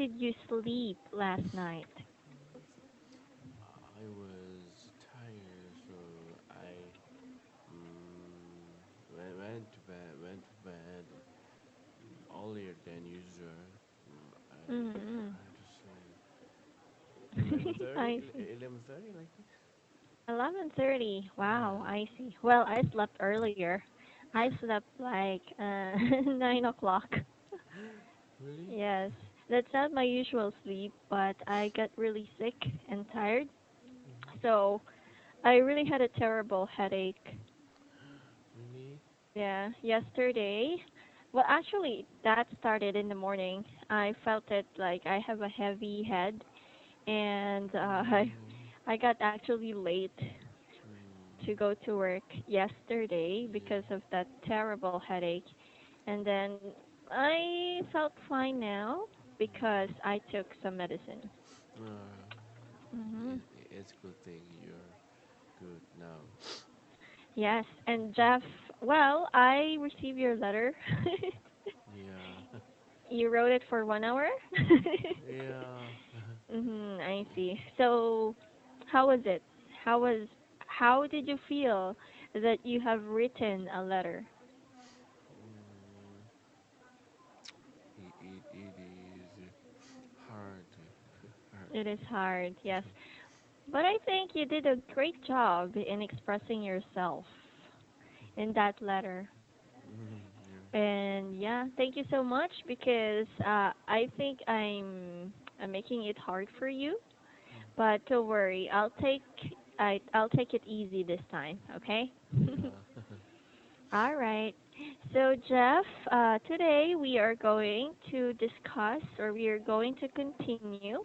did you sleep last night? I was tired, so I went to bed earlier than usual. I Mm-hmm. trying to say 11:30, I see. 11:30 like this. 11:30. Wow, Yeah, I see. Well, I slept earlier. I slept like 9 o'clock. really? Yes, that's not my usual sleep, but I got really sick and tired. Hmm. So I really had a terrible headache. Really? Yeah, yesterday. Well, actually, that started in the morning. I felt it like I have a heavy head, and Oh, I got actually late to mm, go to work yesterday because yeah. of that terrible headache. And then I felt fine now because I took some medicine. Hmm. It's good thing you're good now. Yes, and Jeff, well, I received your letter. Yeah, You wrote it for 1 hour? yeah. I see. So, how was it? How was how did you feel that you have written a letter? Mm, it is hard. Hard. It is hard, yes. But I think you did a great job in expressing yourself in that letter. Yeah. And yeah, thank you so much because I think I'm making it hard for you. But don't worry, I'll take it easy this time, okay? Yeah. All right. So Jeff, today we are going to discuss or we are going to continue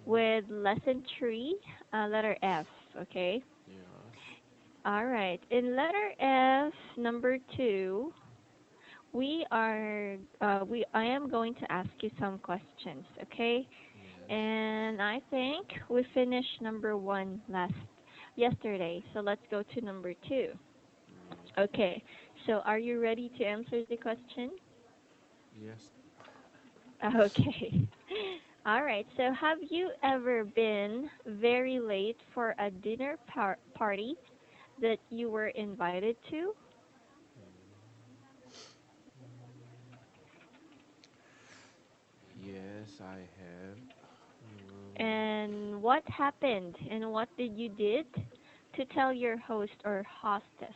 with lesson 3, letter F, okay? Yes. All right. In letter F, number 2, I am going to ask you some questions, okay? Yes. And I think we finished number 1 last yesterday. So let's go to number 2. Yes. Okay. So are you ready to answer the question? Yes. Okay. All right. So have you ever been very late for a dinner party that you were invited to? Yes, I have. And what happened and what did you did to tell your host or hostess?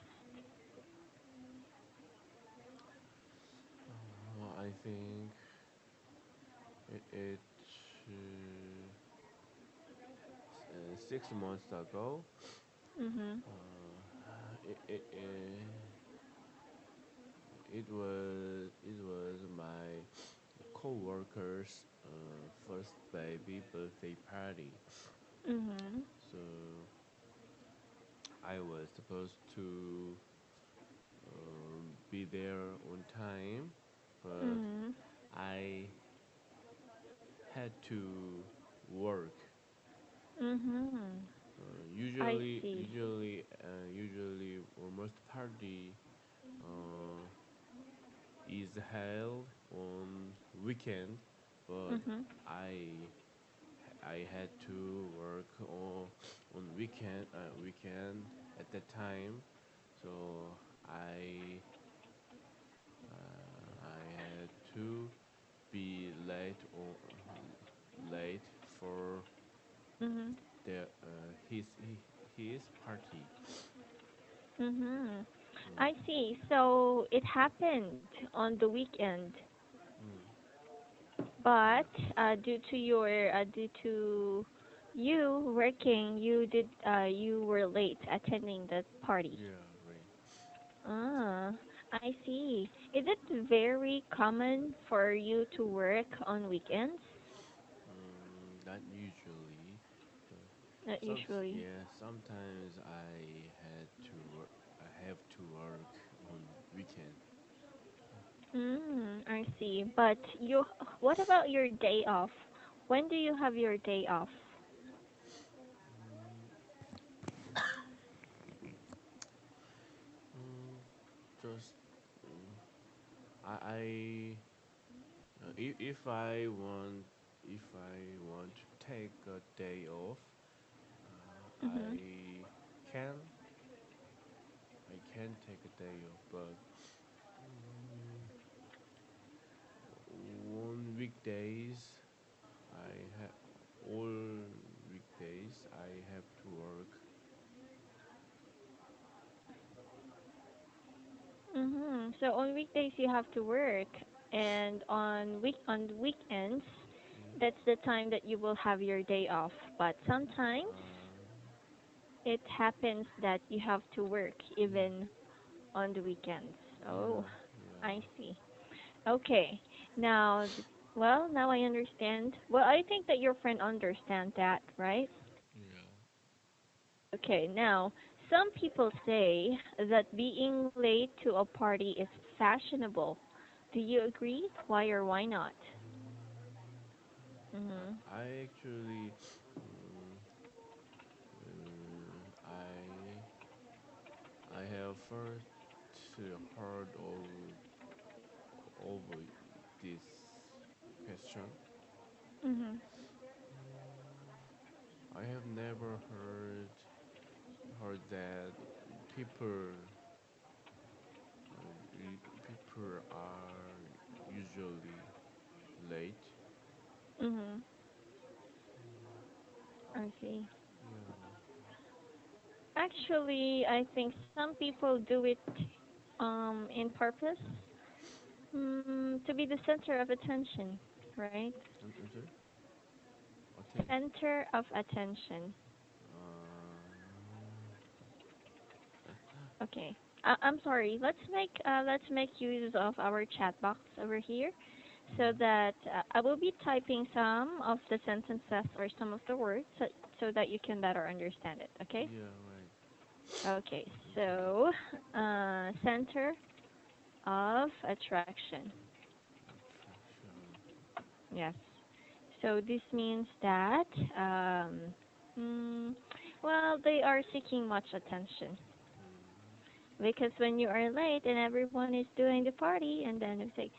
I think it 6 months ago. Mhm. It was my co-worker's first baby birthday party. Mhm. So I was supposed to be there on time, but Mhm. I had to work. Mhm. Uh, I usually, see. usually, usually, almost party uh, is held on weekend, but Mhm. I I had to work on weekend at that time, so I had to be late for Mhm. the his party. Mhm. I Mm, see. So it happened on the weekend, mm, but yeah, due to you working, you were late attending the party. yeah, right. Ah, I see. Is it very common for you to work on weekends? Not usually, but Not usually. sometimes I have to work on weekend. I see. But what about your day off? When do you have your day off? Mm, just I if I want take a day off, Mhm. can I can take a day off, but mm, on weekdays I have all weekdays I have to work. Mhm. So on weekdays you have to work, and on the weekends, Yeah. that's the time that you will have your day off. But sometimes it happens that you have to work Yeah. even on the weekends. Oh, Yeah. I Yeah. see. Okay. Now, well, now I understand. Well, I think that your friend understands that, right? Yeah. Okay. Now, some people say that being late to a party is fashionable. Do you agree? Why or why not? Mhm. I actually, mm, I have first heard of this question. Mhm. I have never heard that people people are usually late. Mhm. I see. Yeah. Actually, I think some people do it in purpose, to be the center of attention, right? I'm sorry. Attention. Center of attention. Okay. I'm sorry. Let's make use of our chat box over here, so Mm, that I will be typing some of the sentences or some of the words, so that you can better understand it. Okay. yeah. Right. Okay. Okay. So, center of attraction. Attraction. Yes. So this means that, um, mm, well, they are seeking much attention, Mm. because when you are late and everyone is doing the party, and then it's like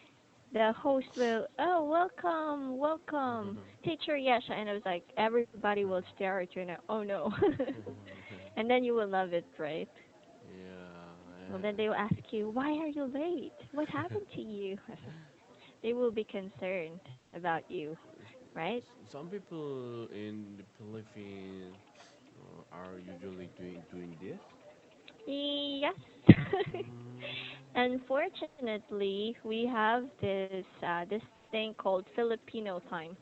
the host will, oh, welcome, welcome, teacher Yesha, and it was like everybody will stare at you and, oh no, and then you will love it, right? Well, then Yeah. they will ask you, why are you late? What happened to you? They will be concerned about you, right? Some people in the Philippines are usually doing this. Yes. Mm. Unfortunately, we have this thing called Filipino time.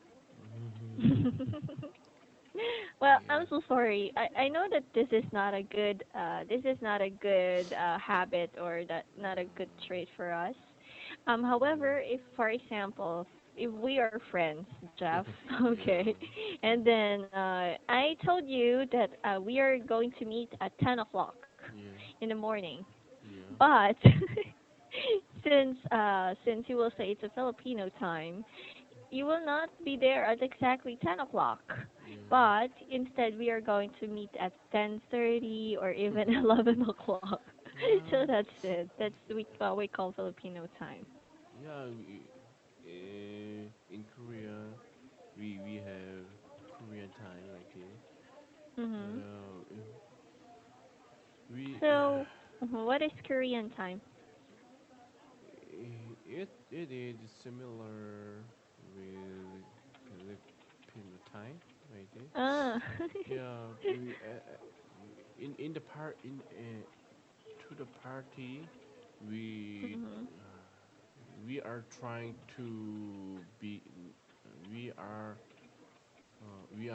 Well, I'm Yeah. so sorry. I know that this is not a good habit, or that not a good trait for us. Yeah. However, if for example, if we are friends, Jeff, okay, Yeah. and then I told you that we are going to meet at 10 o'clock Yeah. in the morning, Yeah. but since you will say it's a Filipino time, you will not be there at exactly 10 o'clock. Yeah. But instead, we are going to meet at 10:30 or even 11 o'clock. So Yeah. that's it. That's what we call Filipino time. Yeah. In Korea, we have Korean time like this. Mhm. Uh, we So, what is Korean time? it is similar with Filipino time like this. Ah. Yeah, in the part in to the party, we Mhm. we are trying to be we are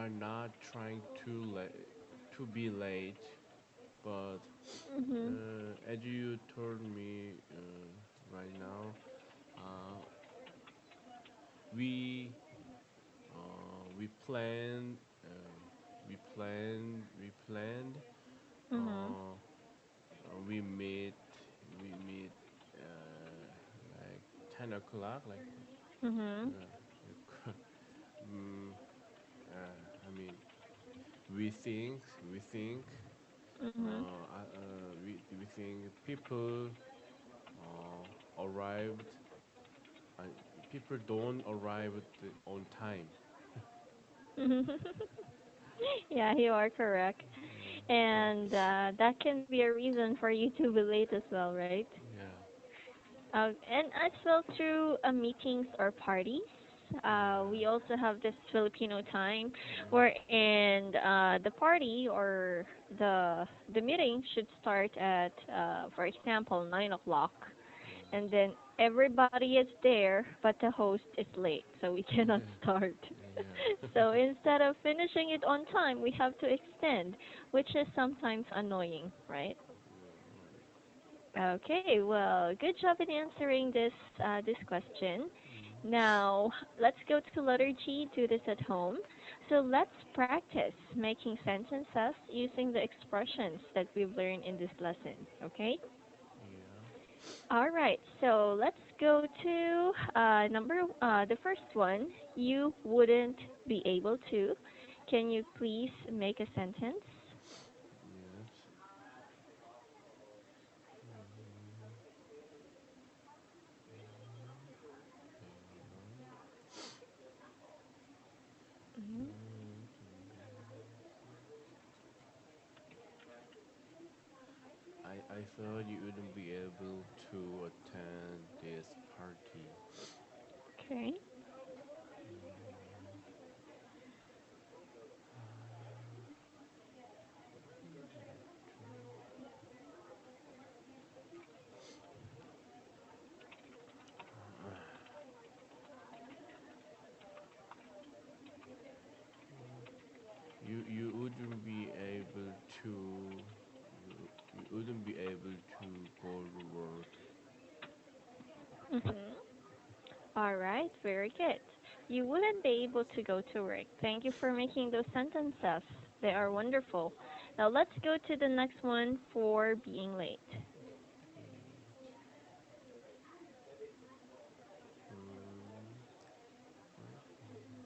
not trying to be late, but Mhm. as you told me right now, uh, we we plan we planned Mhm. uh, we meet we meet like 10 o'clock like Mhm. uh, mm, I mean we think Mhm. we think people arrived, uh, people don't arrive on time. Yeah, you are correct. Yeah. And that can be a reason for you to be late as well, right? Yeah. And as well through meetings or parties, Yeah. we also have this Filipino time Yeah. wherein the party or the meeting should start at, for example, 9 o'clock, and then everybody is there, but the host is late, so we cannot Yes. start. Yeah. So instead of finishing it on time, we have to extend, which is sometimes annoying, right? Yeah, right. Okay, well, good job in answering this question. Mm. Now, let's go to letter G, do this at home. So let's practice making sentences using the expressions that we've learned in this lesson, okay? Yeah. All right, so let's go to the first one. You wouldn't be able to. Can you please make a sentence? Yes. Mm. Hang Mhm. on. I thought you wouldn't be able to attend this party. Okay. Mm. You wouldn't be able to you wouldn't be able to go to work. Mhm. All right, very good. You wouldn't be able to go to work. Thank you for making those sentences. They are wonderful. Now let's go to the next one for being late. Eight. Um, for being.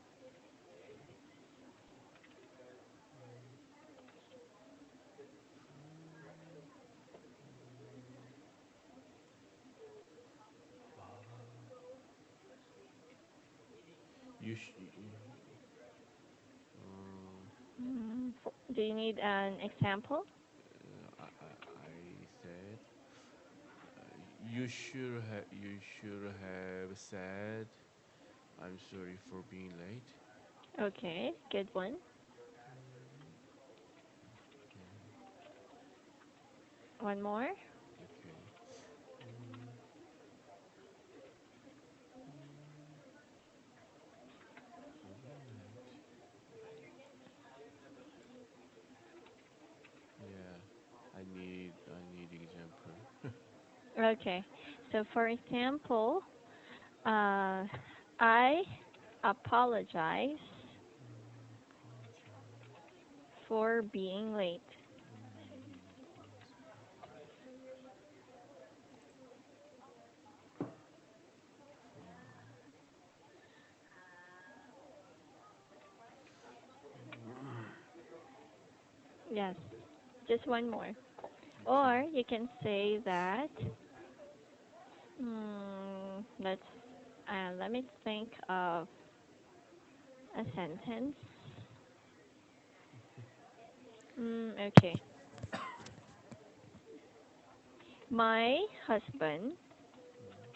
You sh- Do you need an example? I said you should have said I'm sorry for being late. Okay, good one. Mm, yeah. One more. Okay. Mm, mm, for being late. Yeah. I need example. Okay, so for example, uh, I apologize Apologize. for being late. Apologize. For Yes, just one more. okay. Or you can say that, let me think of a sentence. Okay. My husband Mm,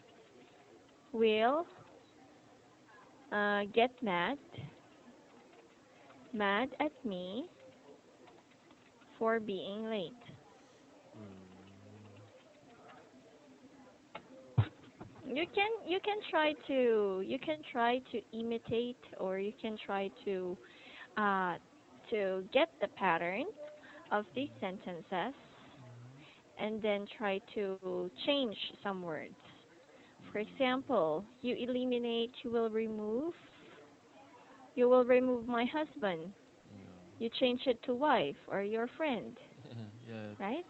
will get mad at me for being late. mm, You can try to imitate, or you can try uh to get the pattern of these sentences, mm, and then try to change some words. For mm, example, you will remove my husband. You yeah. change it to wife or your friend, Yeah. right?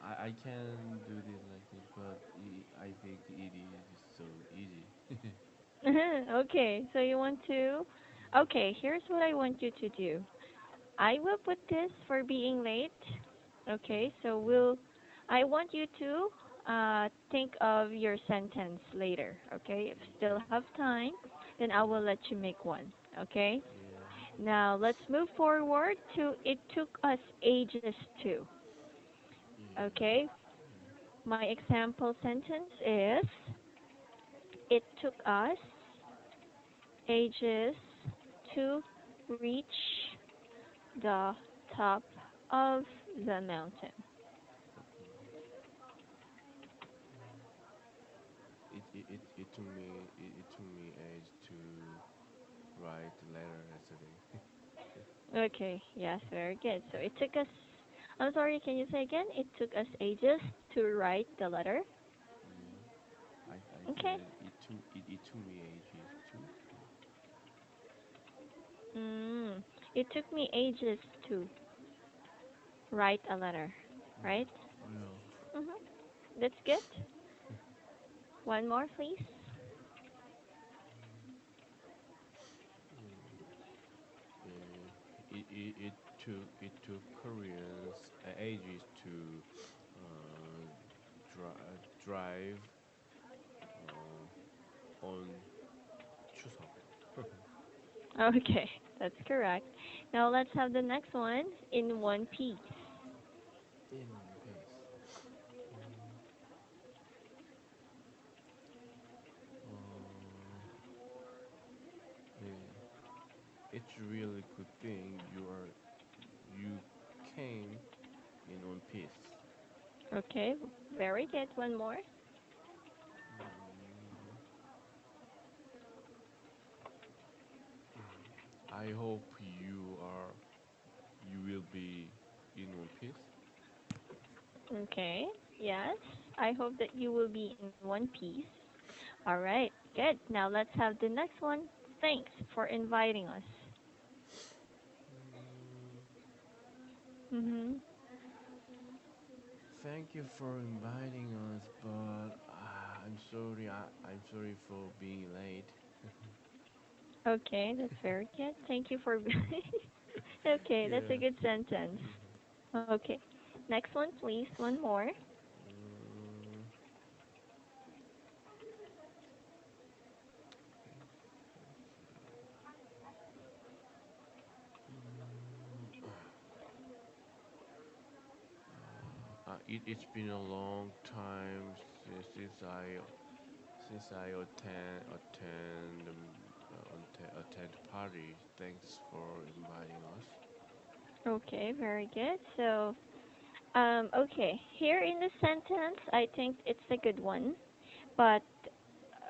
I can do this like this, but I think it is so easy. Okay, so you want to. Okay, here's what I want you to do. I will put this for being late. Okay, so Yeah. I want you to think of your sentence later. Okay, if you still Okay. have time, then I will Yeah. let you make one. Okay. Yeah. Now let's move forward to it took us ages to. Yeah. Okay, my example sentence is it took us ages to reach the top of the mountain. Okay. It took me age to write the letter yesterday. Okay, yes, very good. So it took us, I'm sorry, can you say again? It took us ages to write the letter. Yeah. I Okay. said it took me ages to. Mm, it took me ages to write a letter, right? Yeah. Mm-hmm. That's good. One more, please. Uh, it took Koreans ages to drive on Chuseok. Okay, that's correct. Now let's have the next one in one piece. In one piece. Uh, yeah. It's really good thing you came in one piece. Okay, very good. One more. Mm, I hope you will be in one piece. Okay, yes. I hope that you will be in one piece. All right, good. Now let's have the next one. Thanks for inviting us. Mm, Mm-hmm. Thank you for inviting us, but I'm sorry. I'm sorry for being late. Okay, that's very good. Thank you for. Okay, that's a Yeah. good sentence. Mhm. Okay, next one, please. One more. Mm, let's see. Mm, it's been a long time since I attend party. Thanks for inviting us. Okay, very good. So, okay, here in the sentence, I think it's a good one. But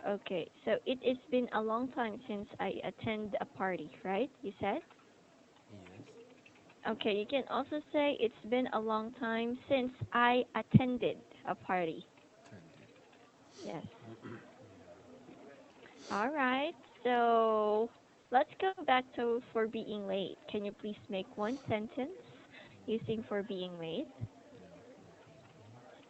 okay, so it has been a long time since I attend a party, right? You said? Yes, Okay, you can also say it's been a long time since I attended a party. attended. Yes. Yeah. All right. So let's go back to for being late. Can you please make one sentence using for being late? Yeah, for being late.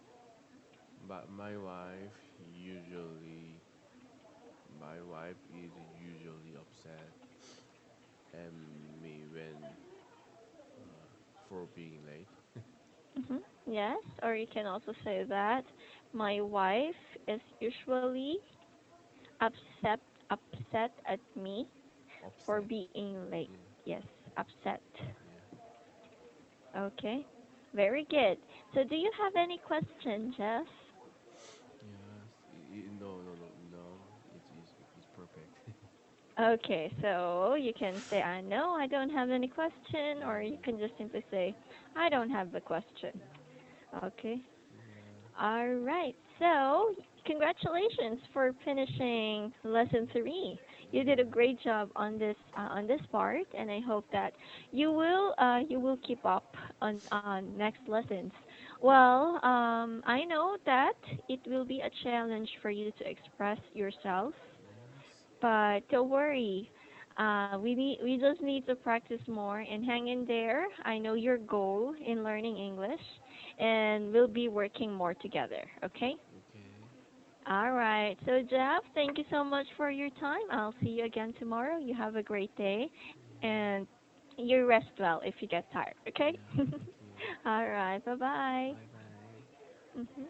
Uh, but my wife is usually upset at me when for being late. Hmm. Yes, or you can also say that my wife is usually upset upset at me for Upset. being late. Yeah, Yes, upset. yeah. Okay. Very good. So do you have any question, Jeff? Yes. No. It's perfect. Okay, so you can say I know I don't have any question, or you Yeah. can just simply say I don't have a question. Okay. Yeah. All right. So, congratulations for finishing lesson 3. You did a Yeah. great job on this part, and I hope that you will keep up on next lessons. Well, I know that it will be a challenge for you to express yourself, Yes. but don't worry. We just need to practice more and hang in there. I know your goal in learning English, and we'll be working more together. Okay? Okay. All right. So Jeff, thank you so much for your time. I'll see you again tomorrow. You have a great day, Yeah. and you rest well if you get tired. Okay? Yeah. Thank you. All right. Bye bye. Bye bye. Mhm.